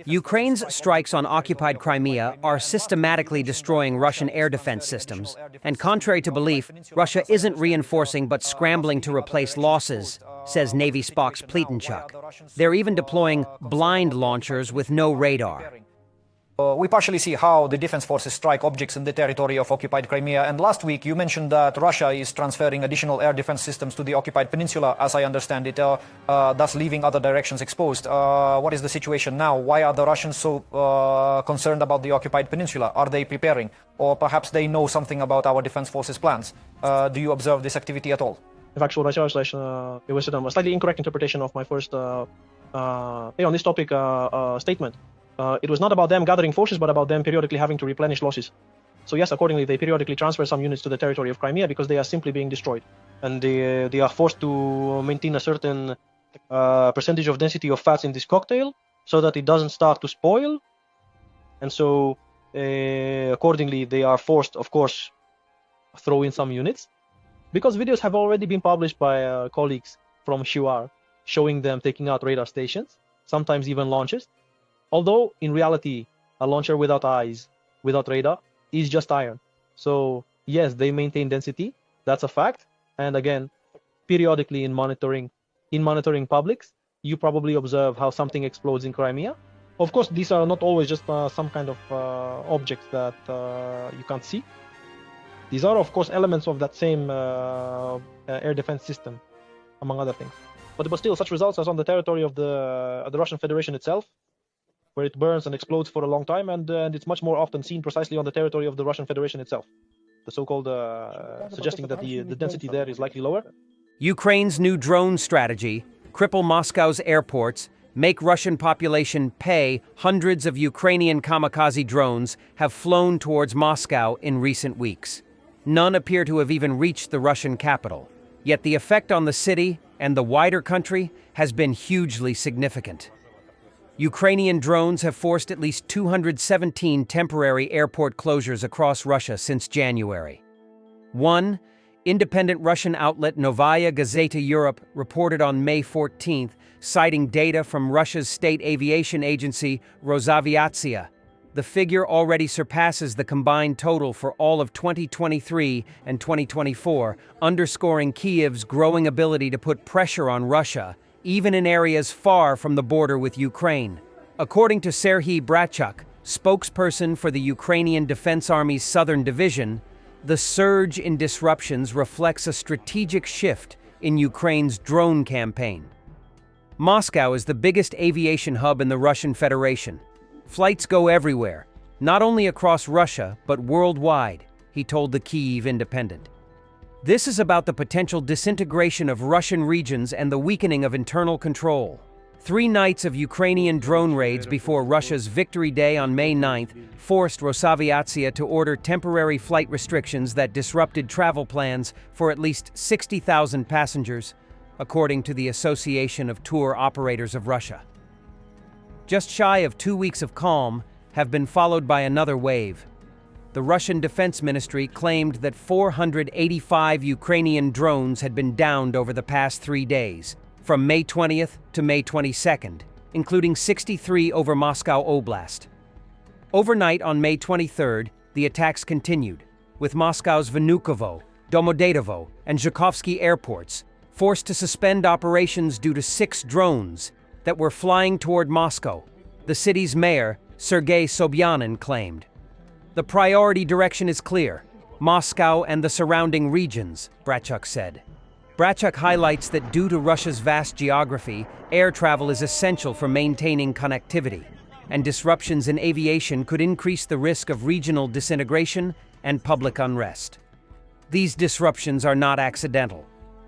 Ukraine's strikes on occupied Crimea are systematically destroying Russian air defense systems, and contrary to belief, Russia isn't reinforcing but scrambling to replace losses, says Navy Spock's Pletenchuk. They're even deploying blind launchers with no radar. We partially see how the defense forces strike objects in the territory of occupied Crimea, and last week you mentioned that Russia is transferring additional air defense systems to the occupied peninsula, as I understand it, thus leaving other directions exposed. What is the situation now? Why are the Russians so concerned about the occupied peninsula? Are they preparing? Or perhaps they know something about our defense forces' plans? Do you observe this activity at all? In fact, it was a slightly incorrect interpretation of my first on this topic statement. It was not about them gathering forces, but about them periodically having to replenish losses. So yes, accordingly, they periodically transfer some units to the territory of Crimea because they are simply being destroyed. And they are forced to maintain a certain percentage of density of fats in this cocktail so that it doesn't start to spoil. And so accordingly, they are forced, of course, throw in some units. Because videos have already been published by colleagues from Shuar showing them taking out radar stations, sometimes even launches. Although, in reality, a launcher without eyes, without radar, is just iron. So, yes, they maintain density. That's a fact. And again, periodically in monitoring publics, you probably observe how something explodes in Crimea. Of course, these are not always just some kind of objects that you can't see. These are, of course, elements of that same air defense system, among other things. But still, such results as on the territory of the Russian Federation itself, where it burns and explodes for a long time, and it's much more often seen precisely on the territory of the Russian Federation itself. The so-called suggesting that the density there is likely lower. Ukraine's new drone strategy, cripple Moscow's airports, make Russian population pay. Hundreds of Ukrainian kamikaze drones have flown towards Moscow in recent weeks. None appear to have even reached the Russian capital. Yet the effect on the city and the wider country has been hugely significant. Ukrainian drones have forced at least 217 temporary airport closures across Russia since January. One independent Russian outlet Novaya Gazeta Europe reported on May 14th, citing data from Russia's state aviation agency Rosaviatsia. The figure already surpasses the combined total for all of 2023 and 2024, underscoring Kyiv's growing ability to put pressure on Russia, even in areas far from the border with Ukraine. According to Serhiy Bratchuk, spokesperson for the Ukrainian Defense Army's Southern Division, the surge in disruptions reflects a strategic shift in Ukraine's drone campaign. Moscow is the biggest aviation hub in the Russian Federation. Flights go everywhere, not only across Russia, but worldwide, he told the Kyiv Independent. This is about the potential disintegration of Russian regions and the weakening of internal control. 3 nights of Ukrainian drone raids before Russia's Victory Day on May 9th forced Rosaviatsia to order temporary flight restrictions that disrupted travel plans for at least 60,000 passengers, according to the Association of Tour Operators of Russia. Just shy of 2 weeks of calm have been followed by another wave. The Russian Defense Ministry claimed that 485 Ukrainian drones had been downed over the past 3 days, from May 20th to May 22nd, including 63 over Moscow Oblast. Overnight on May 23rd, the attacks continued, with Moscow's Vnukovo, Domodedovo, and Zhukovsky airports forced to suspend operations due to 6 drones that were flying toward Moscow, the city's mayor, Sergei Sobyanin, claimed. The priority direction is clear: Moscow and the surrounding regions, Bratchuk said. Bratchuk highlights that due to Russia's vast geography, air travel is essential for maintaining connectivity, and disruptions in aviation could increase the risk of regional disintegration and public unrest. These disruptions are not accidental.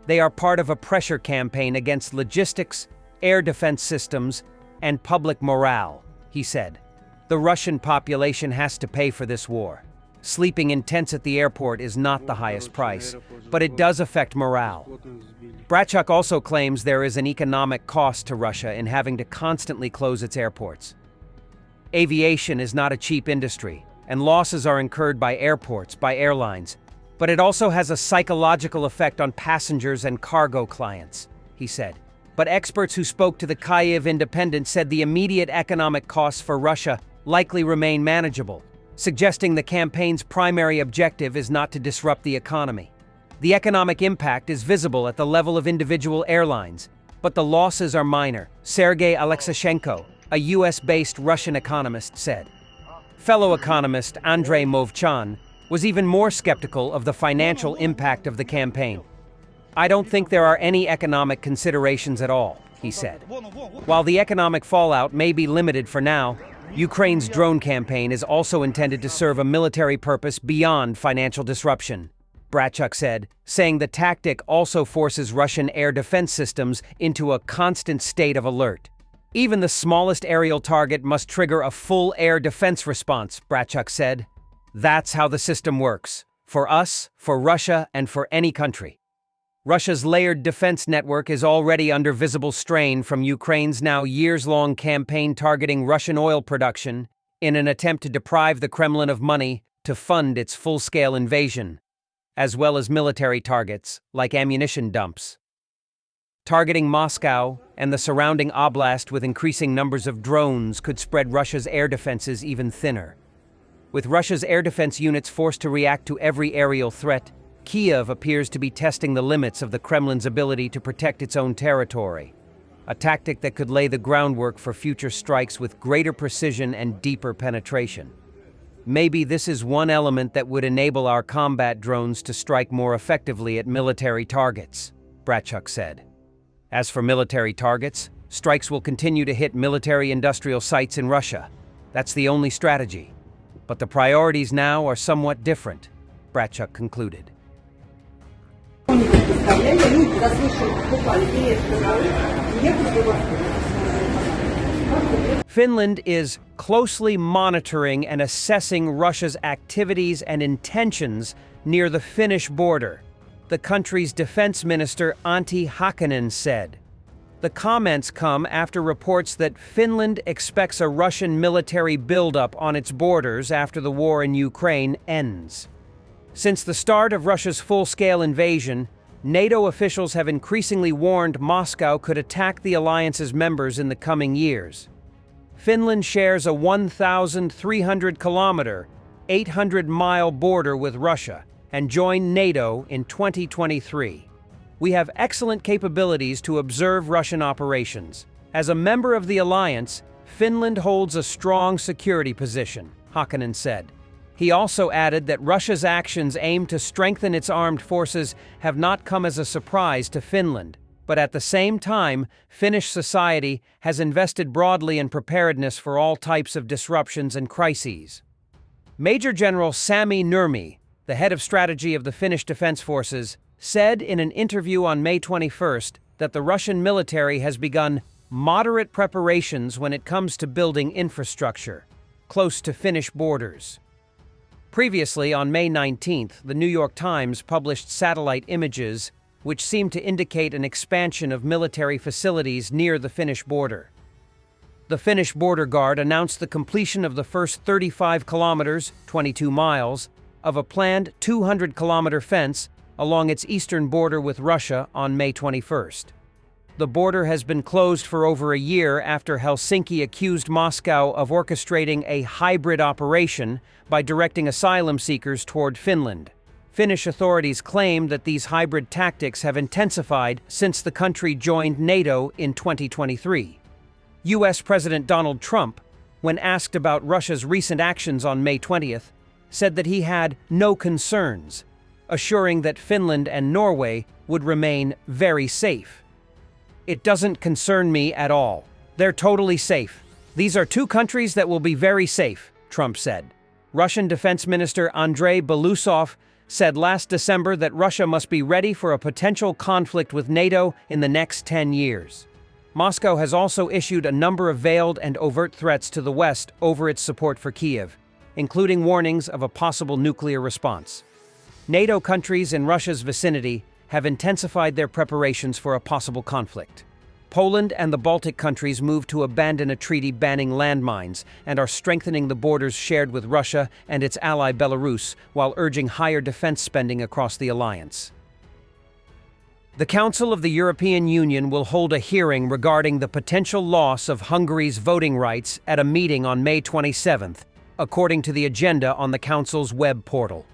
They are part of a pressure campaign against logistics, air defense systems, and public morale, he said. The Russian population has to pay for this war. Sleeping in tents at the airport is not the highest price, but it does affect morale. Bratchuk also claims there is an economic cost to Russia in having to constantly close its airports. Aviation is not a cheap industry, and losses are incurred by airports, by airlines. But it also has a psychological effect on passengers and cargo clients, he said. But experts who spoke to the Kyiv Independent said the immediate economic costs for Russia likely remain manageable, suggesting the campaign's primary objective is not to disrupt the economy. The economic impact is visible at the level of individual airlines, but the losses are minor, Sergei Alexishenko, a US-based Russian economist, said. Fellow economist Andrei Movchan was even more skeptical of the financial impact of the campaign. "I don't think there are any economic considerations at all," he said. While the economic fallout may be limited for now, Ukraine's drone campaign is also intended to serve a military purpose beyond financial disruption, Bratchuk said, saying the tactic also forces Russian air defense systems into a constant state of alert. Even the smallest aerial target must trigger a full air defense response, Bratchuk said. That's how the system works. For us, for Russia, and for any country. Russia's layered defense network is already under visible strain from Ukraine's now years-long campaign targeting Russian oil production in an attempt to deprive the Kremlin of money to fund its full-scale invasion, as well as military targets like ammunition dumps. Targeting Moscow and the surrounding oblast with increasing numbers of drones could spread Russia's air defenses even thinner. With Russia's air defense units forced to react to every aerial threat, Kyiv appears to be testing the limits of the Kremlin's ability to protect its own territory, a tactic that could lay the groundwork for future strikes with greater precision and deeper penetration. Maybe this is one element that would enable our combat drones to strike more effectively at military targets, Bratchuk said. As for military targets, strikes will continue to hit military-industrial sites in Russia. That's the only strategy. But the priorities now are somewhat different, Bratchuk concluded. Finland is closely monitoring and assessing Russia's activities and intentions near the Finnish border, the country's defense minister Antti Hakkinen said. The comments come after reports that Finland expects a Russian military buildup on its borders after the war in Ukraine ends. Since the start of Russia's full-scale invasion, NATO officials have increasingly warned Moscow could attack the alliance's members in the coming years. Finland shares a 1,300-kilometer, 800-mile border with Russia and joined NATO in 2023. We have excellent capabilities to observe Russian operations. As a member of the alliance, Finland holds a strong security position, Hakkinen said. He also added that Russia's actions aimed to strengthen its armed forces have not come as a surprise to Finland, but at the same time, Finnish society has invested broadly in preparedness for all types of disruptions and crises. Major General Sami Nurmi, the head of strategy of the Finnish Defense Forces, said in an interview on May 21st that the Russian military has begun moderate preparations when it comes to building infrastructure close to Finnish borders. Previously, on May 19th, the New York Times published satellite images which seemed to indicate an expansion of military facilities near the Finnish border. The Finnish border guard announced the completion of the first 35 kilometers, 22 miles, of a planned 200-kilometer fence along its eastern border with Russia on May 21st. The border has been closed for over a year after Helsinki accused Moscow of orchestrating a hybrid operation by directing asylum seekers toward Finland. Finnish authorities claim that these hybrid tactics have intensified since the country joined NATO in 2023. U.S. President Donald Trump, when asked about Russia's recent actions on May 20th, said that he had no concerns, assuring that Finland and Norway would remain very safe. "It doesn't concern me at all. They're totally safe. These are two countries that will be very safe," Trump said. Russian Defense Minister Andrei Belousov said last December that Russia must be ready for a potential conflict with NATO in the next 10 years. Moscow has also issued a number of veiled and overt threats to the West over its support for Kyiv, including warnings of a possible nuclear response. NATO countries in Russia's vicinity have intensified their preparations for a possible conflict. Poland and the Baltic countries moved to abandon a treaty banning landmines and are strengthening the borders shared with Russia and its ally Belarus while urging higher defense spending across the alliance. The Council of the European Union will hold a hearing regarding the potential loss of Hungary's voting rights at a meeting on May 27th, according to the agenda on the Council's web portal.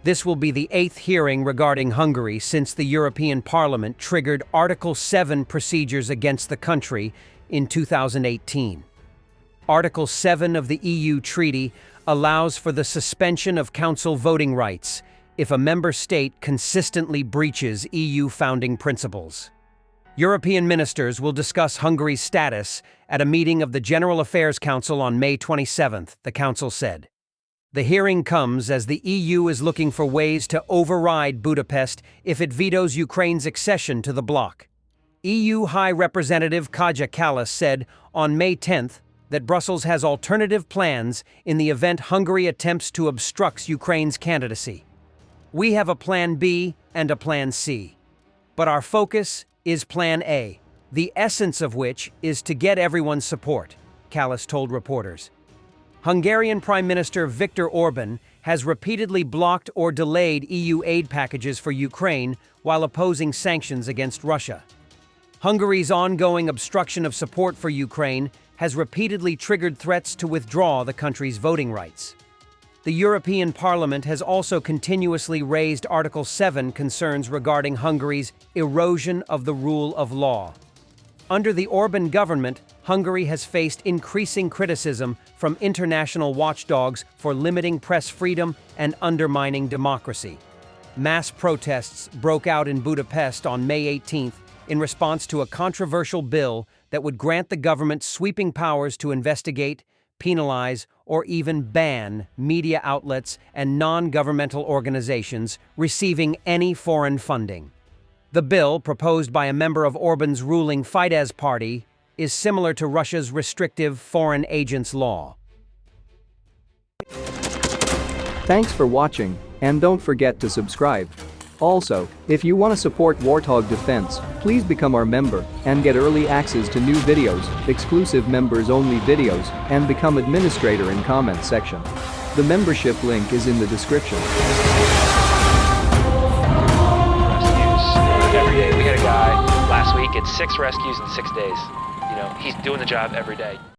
This will be the 8th hearing regarding Hungary since the European Parliament triggered Article 7 procedures against the country in 2018. Article 7 of the EU Treaty allows for the suspension of Council voting rights if a member state consistently breaches EU founding principles. European ministers will discuss Hungary's status at a meeting of the General Affairs Council on May 27th, the Council said. The hearing comes as the EU is looking for ways to override Budapest if it vetoes Ukraine's accession to the bloc. EU High Representative Kaja Kallas said on May 10th that Brussels has alternative plans in the event Hungary attempts to obstruct Ukraine's candidacy. We have a Plan B and a Plan C. But our focus is Plan A, the essence of which is to get everyone's support, Kallas told reporters. Hungarian Prime Minister Viktor Orban has repeatedly blocked or delayed EU aid packages for Ukraine while opposing sanctions against Russia. Hungary's ongoing obstruction of support for Ukraine has repeatedly triggered threats to withdraw the country's voting rights. The European Parliament has also continuously raised Article 7 concerns regarding Hungary's erosion of the rule of law. Under the Orban government, Hungary has faced increasing criticism from international watchdogs for limiting press freedom and undermining democracy. Mass protests broke out in Budapest on May 18th in response to a controversial bill that would grant the government sweeping powers to investigate, penalize, or even ban media outlets and non-governmental organizations receiving any foreign funding. The bill, proposed by a member of Orban's ruling Fidesz party, is similar to Russia's restrictive foreign agents law. Thanks for watching, and don't forget to subscribe. Also, if you want to support Warthog Defense, please become our member and get early access to new videos, exclusive members-only videos, and become administrator in comment section. The membership link is in the description. Every day. We had a guy last week, it's 6 rescues in 6 days. You know, he's doing the job every day.